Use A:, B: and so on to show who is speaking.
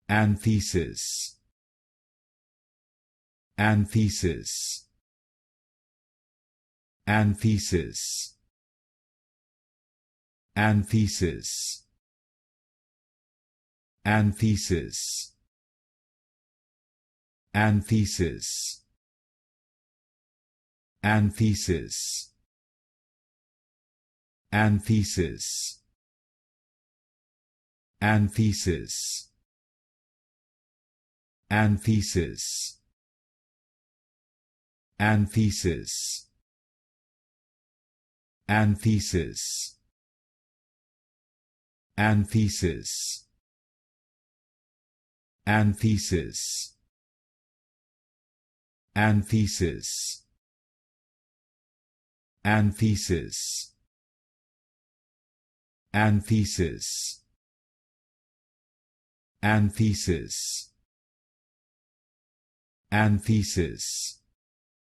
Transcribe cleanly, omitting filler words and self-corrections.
A: Anthesis. Anthesis. Anthesis. Anthesis. Anthesis. Anthesis. Anthesis. Anthesis. Anthesis. Anthesis. Anthesis. Anthesis. Anthesis. Anthesis. Anthesis. Anthesis. Anthesis. Anthesis. Anthesis.